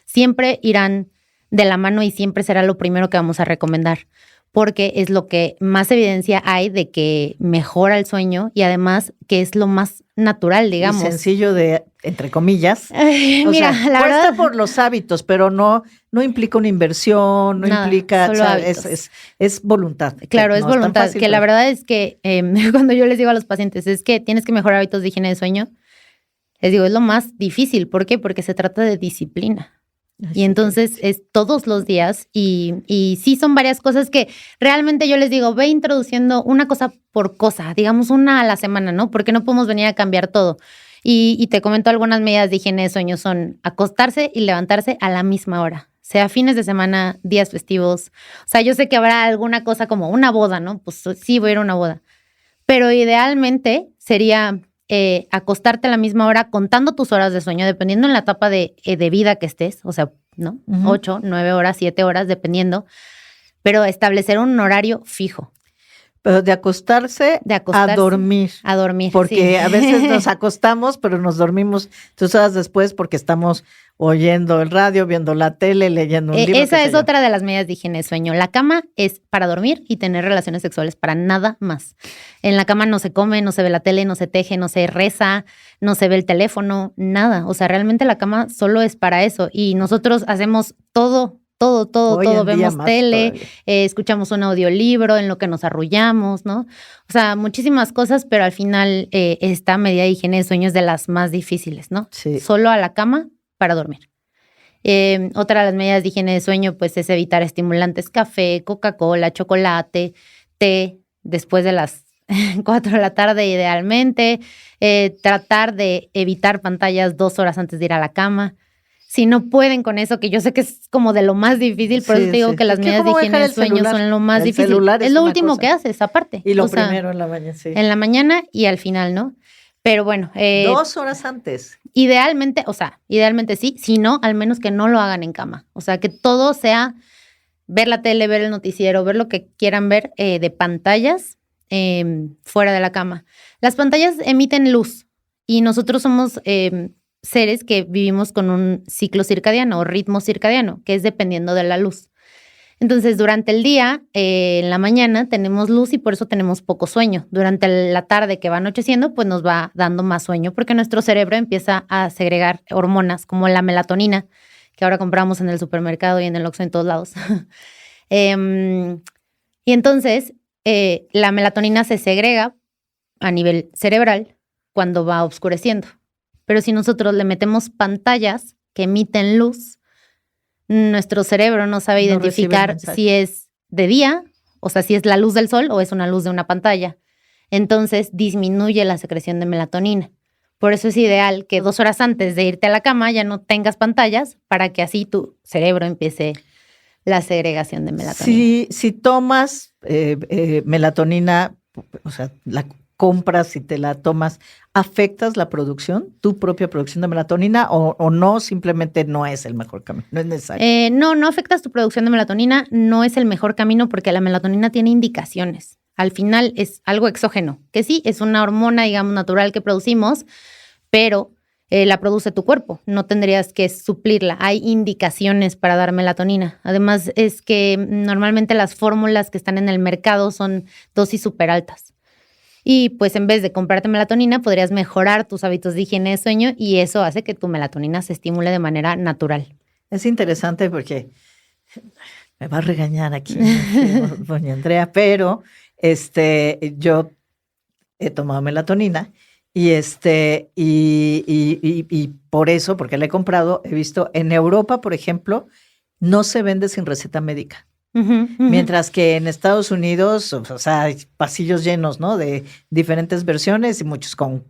S5: siempre irán de la mano y siempre será lo primero que vamos a recomendar. porque es lo que más evidencia hay de que mejora el sueño y además que es lo más natural, digamos.
S4: Y sencillo de, entre comillas.
S5: Ay,
S4: O
S5: mira,
S4: sea,
S5: la
S4: cuesta
S5: verdad,
S4: por los hábitos, pero no implica una inversión, no
S5: nada,
S4: implica,
S5: solo
S4: o sea,
S5: hábitos.
S4: es voluntad.
S5: Claro,
S4: que
S5: es
S4: no tan
S5: voluntad,
S4: fácil,
S5: que la
S4: pero-
S5: verdad es que cuando yo les digo a los pacientes, es que tienes que mejorar hábitos de higiene de sueño, les digo, es lo más difícil. ¿Por qué? Porque se trata de disciplina.
S4: Ay,
S5: Y
S4: sí,
S5: entonces
S4: qué
S5: es todos los días y sí son varias cosas que realmente yo les digo, ve introduciendo una cosa por cosa, digamos una a la semana, ¿no? Porque no podemos venir a cambiar todo. Y te comento algunas medidas de higiene de sueño son acostarse y levantarse a la misma hora, sea fines de semana, días festivos. O sea, yo sé que habrá alguna cosa como una boda, ¿no? Pues sí, voy a ir a una boda. Pero idealmente sería acostarte a la misma hora contando tus horas de sueño, dependiendo en la etapa de vida que estés, o sea, ¿no?
S4: Ujú.
S5: 8, 9 horas, 7 horas, dependiendo, pero establecer un horario fijo
S4: Pero de acostarse,
S5: de acostarse
S4: a dormir.
S5: a dormir.
S4: Porque
S5: sí.
S4: a veces nos acostamos, pero nos dormimos 2 horas después porque estamos oyendo el radio, viendo la tele, leyendo un libro. qué
S5: Esa
S4: sé
S5: es
S4: yo.
S5: otra de las medidas de higiene de sueño. La cama es para dormir y tener relaciones sexuales, para nada más. En la cama no se come, no se ve la tele, no se teje, no se reza, no se ve el teléfono, nada. O sea, realmente la cama solo es para eso. Y nosotros hacemos todo.
S4: Hoy en día
S5: Vemos
S4: más
S5: tele,
S4: todavía.
S5: escuchamos un audiolibro en lo que nos arrullamos, ¿no? O sea, muchísimas cosas, pero al final esta medida de higiene de sueño es de las más difíciles, ¿no?
S4: Sí.
S5: Solo a la cama para dormir. Otra de las medidas de higiene de sueño, pues, es evitar estimulantes, café, Coca-Cola, chocolate, té, después de las 4 de la tarde idealmente. Tratar de evitar pantallas 2 horas antes de ir a la cama. Si no pueden con eso, que yo sé que es como de lo más difícil, por eso te digo que las
S4: Es
S5: medidas de
S4: ¿cómo
S5: higiene
S4: dejar
S5: de
S4: el
S5: sueño
S4: celular?
S5: son lo más
S4: El
S5: difícil.
S4: celular
S5: Es lo
S4: una
S5: último
S4: cosa.
S5: que haces, aparte.
S4: Y lo
S5: O sea,
S4: primero en la mañana, sí.
S5: en la mañana y al final, ¿no? Pero bueno,
S4: 2 horas antes.
S5: idealmente, o sea, idealmente sí, si no, al menos que no lo hagan en cama. O sea, que todo sea ver la tele, ver el noticiero, ver lo que quieran ver de pantallas fuera de la cama. Las pantallas emiten luz y nosotros somos seres que vivimos con un ciclo circadiano o ritmo circadiano, que es dependiendo de la luz. Entonces, durante el día, en la mañana, tenemos luz y por eso tenemos poco sueño. Durante la tarde que va anocheciendo, pues nos va dando más sueño porque nuestro cerebro empieza a segregar hormonas como la melatonina, que ahora compramos en el supermercado y en el Oxxo en todos lados. Y entonces, la melatonina se segrega a nivel cerebral cuando va oscureciendo. Pero si nosotros le metemos pantallas que emiten luz, nuestro cerebro no sabe
S4: No recibe el
S5: identificar
S4: mensaje.
S5: si es de día, o sea, si es la luz del sol o es una luz de una pantalla. Entonces disminuye la secreción de melatonina. Por eso es ideal que 2 horas antes de irte a la cama ya no tengas pantallas para que así tu cerebro empiece la segregación de melatonina.
S4: Si tomas melatonina, o sea, la compras y te la tomas, ¿afectas la producción, tu propia producción de melatonina o no? Simplemente no es el mejor camino, no es necesario.
S5: No afectas tu producción de melatonina, no es el mejor camino porque la melatonina tiene indicaciones. Al final es algo exógeno, que sí, es una hormona, digamos, natural que producimos, pero la produce tu cuerpo, no tendrías que suplirla. Hay indicaciones para dar melatonina. Además, es que normalmente las fórmulas que están en el mercado son dosis súper altas. Y pues en vez de comprarte melatonina, podrías mejorar tus hábitos de higiene de sueño y eso hace que tu melatonina se estimule de manera natural.
S4: Es interesante porque me va a regañar aquí doña Andrea, pero yo he tomado melatonina y y por eso, porque la he comprado, he visto en Europa, por ejemplo, no se vende sin receta médica. Mientras que en Estados Unidos, o sea, hay pasillos llenos, ¿no? De diferentes versiones y muchos con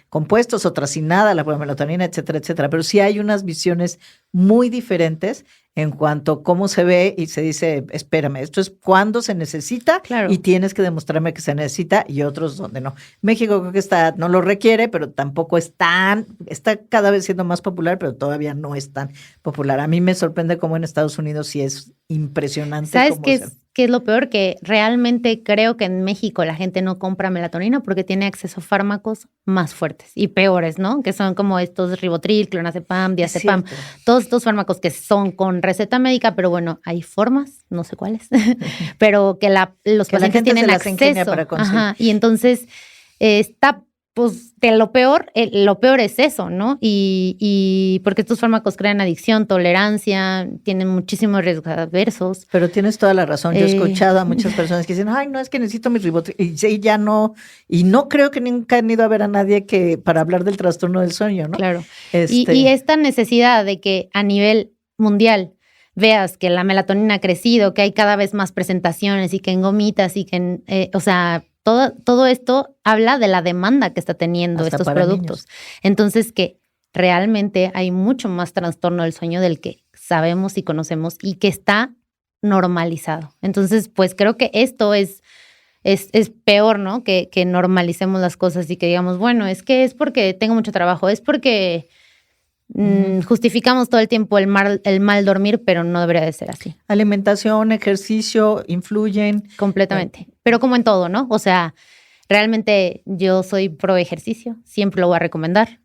S4: compuestos, otras sin nada, la melatonina, etcétera, etcétera. Pero sí hay unas visiones muy diferentes en cuanto a cómo se ve y se dice, espérame, esto es cuando se necesita
S5: Claro.
S4: y tienes que demostrarme que se necesita y otros donde no. México creo que no lo requiere, pero tampoco está cada vez siendo más popular, pero todavía no es tan popular. A mí me sorprende cómo en Estados Unidos sí es impresionante.
S5: ¿Sabes
S4: cómo
S5: qué
S4: se-
S5: es qué es lo peor? Que realmente creo que en México la gente no compra melatonina porque tiene acceso a fármacos más fuertes y peores, ¿no? Que son como estos Ribotril, clonazepam, diazepam, todos estos fármacos que son con receta médica, pero bueno, hay formas, no sé cuáles, pero que los
S4: Que la
S5: pacientes
S4: gente
S5: tienen
S4: se las ingenia
S5: acceso.
S4: para conseguir.
S5: Ajá, y entonces está... Pues de lo peor es eso, ¿no? Y porque estos fármacos crean adicción, tolerancia, tienen muchísimos riesgos adversos.
S4: Pero tienes toda la razón. Yo he escuchado a muchas personas que dicen, ay, no, es que necesito mi Ribotril. Y sí, ya no. Y no creo que nunca han ido a ver a nadie para hablar del trastorno del sueño, ¿no?
S5: Claro. Y esta necesidad de que a nivel mundial veas que la melatonina ha crecido, que hay cada vez más presentaciones y que en gomitas y que o sea... Todo esto habla de la demanda que está teniendo
S4: hasta
S5: estos
S4: para
S5: productos.
S4: niños.
S5: Entonces, que realmente hay mucho más trastorno del sueño del que sabemos y conocemos y que está normalizado. Entonces, pues creo que esto es peor, ¿no? Que normalicemos las cosas y que digamos, bueno, es que es porque tengo mucho trabajo, es porque justificamos todo el tiempo el mal dormir, pero no debería de ser así.
S4: Alimentación, ejercicio, influyen.
S5: Completamente. Pero como en todo, ¿no? O sea, realmente yo soy pro ejercicio, siempre lo voy a recomendar.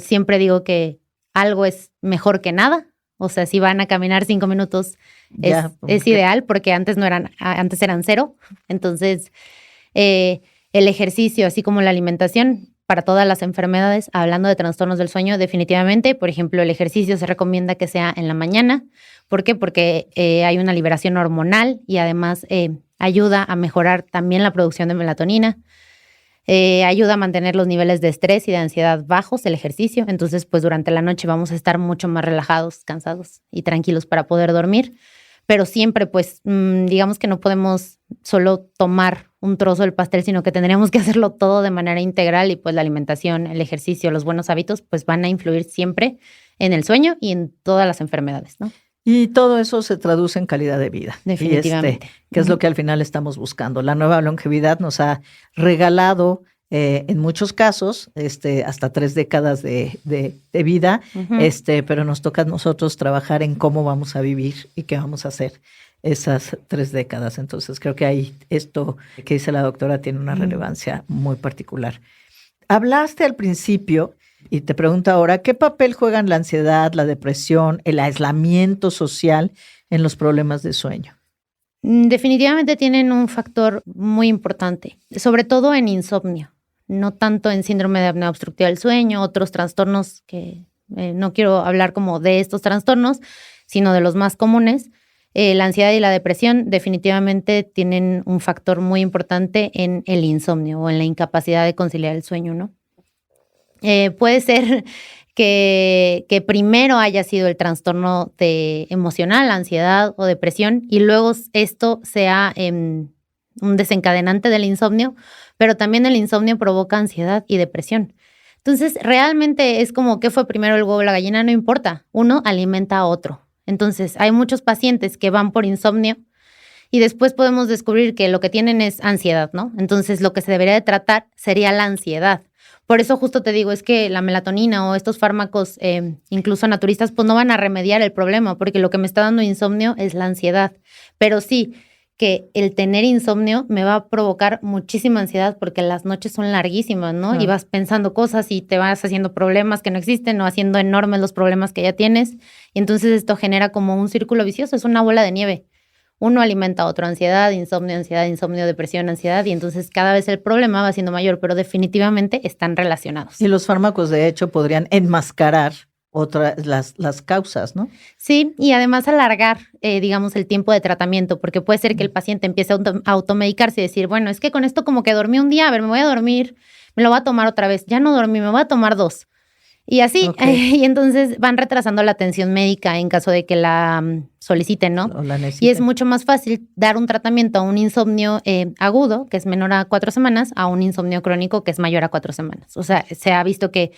S5: Siempre digo que algo es mejor que nada. O sea, si van a caminar 5 minutos es ideal porque antes eran 0. Entonces, el ejercicio, así como la alimentación, para todas las enfermedades, hablando de trastornos del sueño, definitivamente, por ejemplo, el ejercicio se recomienda que sea en la mañana. ¿Por qué? Porque hay una liberación hormonal y además ayuda a mejorar también la producción de melatonina. Ayuda a mantener los niveles de estrés y de ansiedad bajos, el ejercicio. Entonces, pues durante la noche vamos a estar mucho más relajados, cansados y tranquilos para poder dormir. Pero siempre, pues, digamos que no podemos solo tomar un trozo del pastel, sino que tendríamos que hacerlo todo de manera integral y pues la alimentación, el ejercicio, los buenos hábitos, pues van a influir siempre en el sueño y en todas las enfermedades, ¿no?
S4: Y todo eso se traduce en calidad de vida.
S5: Definitivamente.
S4: Que es lo que al final estamos buscando. La nueva longevidad nos ha regalado, en muchos casos, hasta 3 décadas de vida, pero nos toca a nosotros trabajar en cómo vamos a vivir y qué vamos a hacer esas 3 décadas. Entonces creo que ahí esto que dice la doctora tiene una relevancia muy particular. Hablaste al principio, y te pregunto ahora, ¿qué papel juegan la ansiedad, la depresión, el aislamiento social en los problemas de sueño?
S5: Definitivamente tienen un factor muy importante, sobre todo en insomnio, no tanto en síndrome de apnea obstructiva del sueño, otros trastornos que no quiero hablar como de estos trastornos, sino de los más comunes. La ansiedad y la depresión definitivamente tienen un factor muy importante en el insomnio o en la incapacidad de conciliar el sueño, ¿no? Puede ser que primero haya sido el trastorno emocional, ansiedad o depresión, y luego esto sea un desencadenante del insomnio, pero también el insomnio provoca ansiedad y depresión. Entonces, realmente es como, ¿qué fue primero, el huevo o la gallina? No importa, uno alimenta a otro. Entonces, hay muchos pacientes que van por insomnio y después podemos descubrir que lo que tienen es ansiedad, ¿no? Entonces, lo que se debería de tratar sería la ansiedad. Por eso justo te digo, es que la melatonina o estos fármacos, incluso naturistas, pues no van a remediar el problema, porque lo que me está dando insomnio es la ansiedad. Pero sí, que el tener insomnio me va a provocar muchísima ansiedad porque las noches son larguísimas, ¿no? Y vas pensando cosas y te vas haciendo problemas que no existen o haciendo enormes los problemas que ya tienes. Y entonces esto genera como un círculo vicioso, es una bola de nieve. Uno alimenta a otro, ansiedad, insomnio, depresión, ansiedad, y entonces cada vez el problema va siendo mayor, pero definitivamente están relacionados.
S4: Y los fármacos, de hecho, podrían enmascarar las causas, ¿no?
S5: Sí, y además alargar, digamos, el tiempo de tratamiento, porque puede ser que el paciente empiece a automedicarse y decir, bueno, es que con esto como que dormí un día, a ver, me voy a dormir, me lo voy a tomar otra vez, ya no dormí, me voy a tomar 2. Y así, y entonces van retrasando la atención médica en caso de que la soliciten, ¿no?
S4: O la necesiten.
S5: Y es mucho más fácil dar un tratamiento a un insomnio agudo, que es menor a 4 semanas, a un insomnio crónico, que es mayor a 4 semanas. O sea, se ha visto que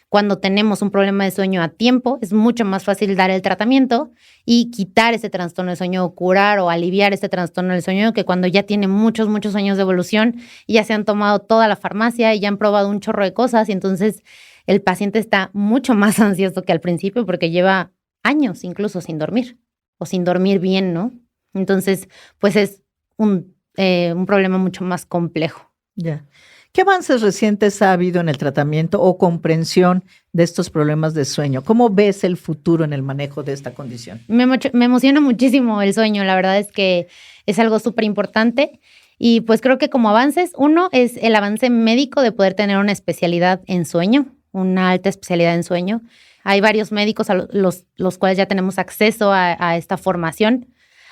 S5: cuando tenemos un problema de sueño a tiempo, es mucho más fácil dar el tratamiento y quitar ese trastorno de sueño o curar o aliviar este trastorno del sueño que cuando ya tiene muchos años de evolución y ya se han tomado toda la farmacia y ya han probado un chorro de cosas y entonces el paciente está mucho más ansioso que al principio porque lleva años incluso sin dormir o sin dormir bien, ¿no? Entonces, pues es un problema mucho más complejo.
S4: Ya. ¿Qué avances recientes ha habido en el tratamiento o comprensión de estos problemas de sueño? ¿Cómo ves el futuro en el manejo de esta condición?
S5: Me emociona muchísimo el sueño. La verdad es que es algo súper importante. Y pues creo que como avances, uno es el avance médico de poder tener una especialidad en sueño, una alta especialidad en sueño. Hay varios médicos a los cuales ya tenemos acceso a esta formación.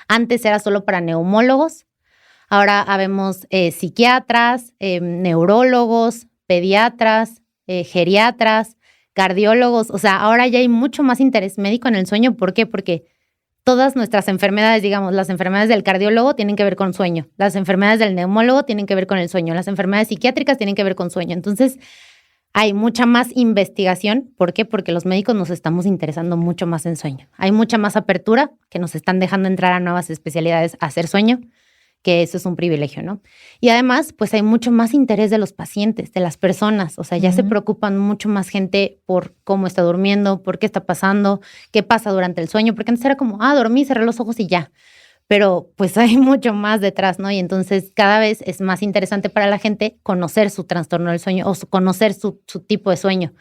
S5: Antes era solo para neumólogos. Ahora habemos psiquiatras, neurólogos, pediatras, geriatras, cardiólogos. O sea, ahora ya hay mucho más interés médico en el sueño. ¿Por qué? Porque todas nuestras enfermedades, digamos, las enfermedades del cardiólogo tienen que ver con sueño. Las enfermedades del neumólogo tienen que ver con el sueño. Las enfermedades psiquiátricas tienen que ver con sueño. Entonces, hay mucha más investigación. ¿Por qué? Porque los médicos nos estamos interesando mucho más en sueño. Hay mucha más apertura que nos están dejando entrar a nuevas especialidades a hacer sueño, que eso es un privilegio, ¿no? Y además, pues hay mucho más interés de los pacientes, de las personas. O sea, ya se preocupan mucho más gente por cómo está durmiendo, por qué está pasando, qué pasa durante el sueño. Porque antes era como, dormí, cerré los ojos y ya. Pero pues hay mucho más detrás, ¿no? Y entonces cada vez es más interesante para la gente conocer su trastorno del sueño o conocer su tipo de sueño.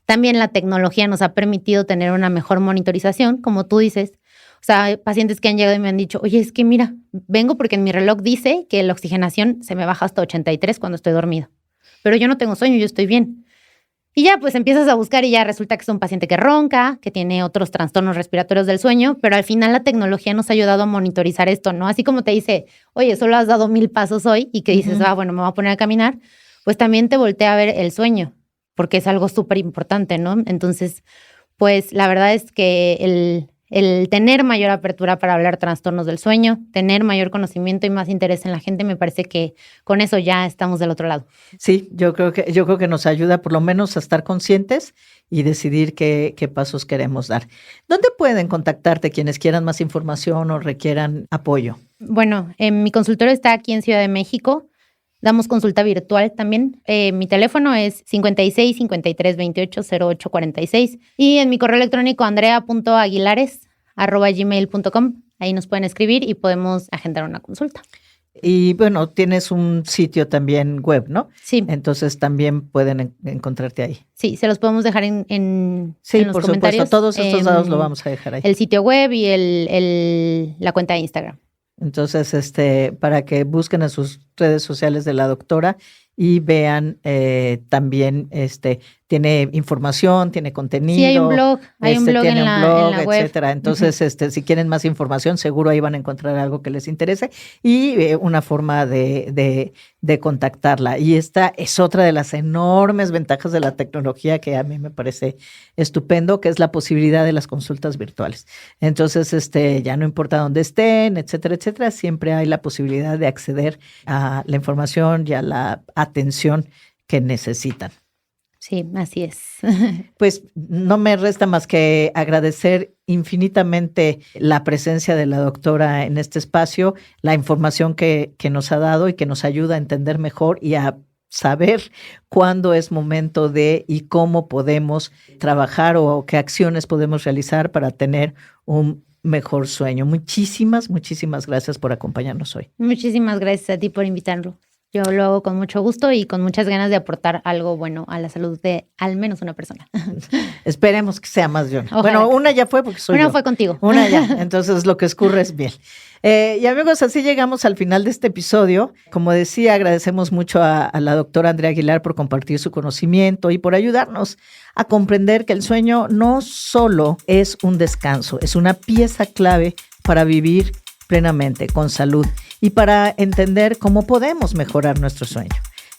S5: También la tecnología nos ha permitido tener una mejor monitorización, como tú dices. O sea, hay pacientes que han llegado y me han dicho, oye, es que mira, vengo porque en mi reloj dice que la oxigenación se me baja hasta 83 cuando estoy dormido. Pero yo no tengo sueño, yo estoy bien. Y ya, pues empiezas a buscar y ya resulta que es un paciente que ronca, que tiene otros trastornos respiratorios del sueño, pero al final la tecnología nos ha ayudado a monitorizar esto, ¿no? Así como te dice, oye, solo has dado 1000 pasos hoy y que dices, bueno, me voy a poner a caminar, pues también te voltea a ver el sueño, porque es algo súper importante, ¿no? Entonces, pues la verdad es que el tener mayor apertura para hablar trastornos del sueño, tener mayor conocimiento y más interés en la gente, me parece que con eso ya estamos del otro lado.
S4: Sí, yo creo que nos ayuda por lo menos a estar conscientes y decidir qué pasos queremos dar. ¿Dónde pueden contactarte quienes quieran más información o requieran apoyo?
S5: Bueno, mi consultorio está aquí en Ciudad de México. Damos consulta virtual también. Mi teléfono es 56 53 28 08 46 y en mi correo electrónico andrea.aguilares@gmail.com. Ahí nos pueden escribir y podemos agendar una consulta.
S4: Y bueno, tienes un sitio también web, ¿no?
S5: Sí.
S4: Entonces también pueden encontrarte ahí.
S5: Sí, se los podemos dejar en
S4: sí,
S5: los
S4: por
S5: comentarios.
S4: Supuesto, todos estos datos lo vamos a dejar ahí.
S5: El sitio web y la cuenta de Instagram.
S4: Entonces, para que busquen en sus redes sociales de la doctora y vean también, tiene información, tiene contenido.
S5: Sí, hay un blog en la web.
S4: Etcétera. Entonces, si quieren más información, seguro ahí van a encontrar algo que les interese y una forma de contactarla. Y esta es otra de las enormes ventajas de la tecnología que a mí me parece estupendo, que es la posibilidad de las consultas virtuales. Entonces, ya no importa dónde estén, etcétera, etcétera, siempre hay la posibilidad de acceder a la información y a la atención que necesitan.
S5: Sí, así es.
S4: Pues no me resta más que agradecer infinitamente la presencia de la doctora en este espacio, la información que nos ha dado y que nos ayuda a entender mejor y a saber cuándo es momento de y cómo podemos trabajar o qué acciones podemos realizar para tener un mejor sueño. Muchísimas gracias por acompañarnos hoy.
S5: Muchísimas gracias a ti por invitarlo. Yo lo hago con mucho gusto y con muchas ganas de aportar algo bueno a la salud de al menos una persona.
S4: Esperemos que sea más yo.
S5: Ojalá.
S4: Bueno, una ya fue porque soy yo.
S5: Una fue contigo.
S4: Una ya, entonces lo que escurre es miel. Y amigos, así llegamos al final de este episodio. Como decía, agradecemos mucho a la doctora Andrea Aguilar por compartir su conocimiento y por ayudarnos a comprender que el sueño no solo es un descanso, es una pieza clave para vivir plenamente, con salud y para entender cómo podemos mejorar nuestro sueño.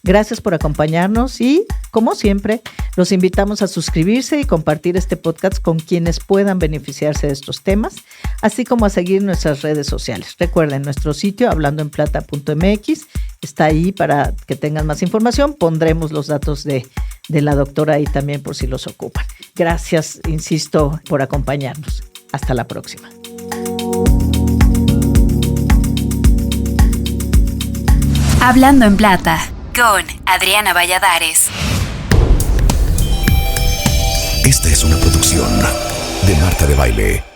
S4: Gracias por acompañarnos y, como siempre, los invitamos a suscribirse y compartir este podcast con quienes puedan beneficiarse de estos temas, así como a seguir nuestras redes sociales. Recuerden, nuestro sitio hablandoenplata.mx está ahí para que tengan más información. Pondremos los datos de la doctora ahí también por si los ocupan. Gracias, insisto, por acompañarnos. Hasta la próxima.
S3: Hablando en Plata, con Adriana Valladares.
S2: Esta es una producción de Marta de Baile.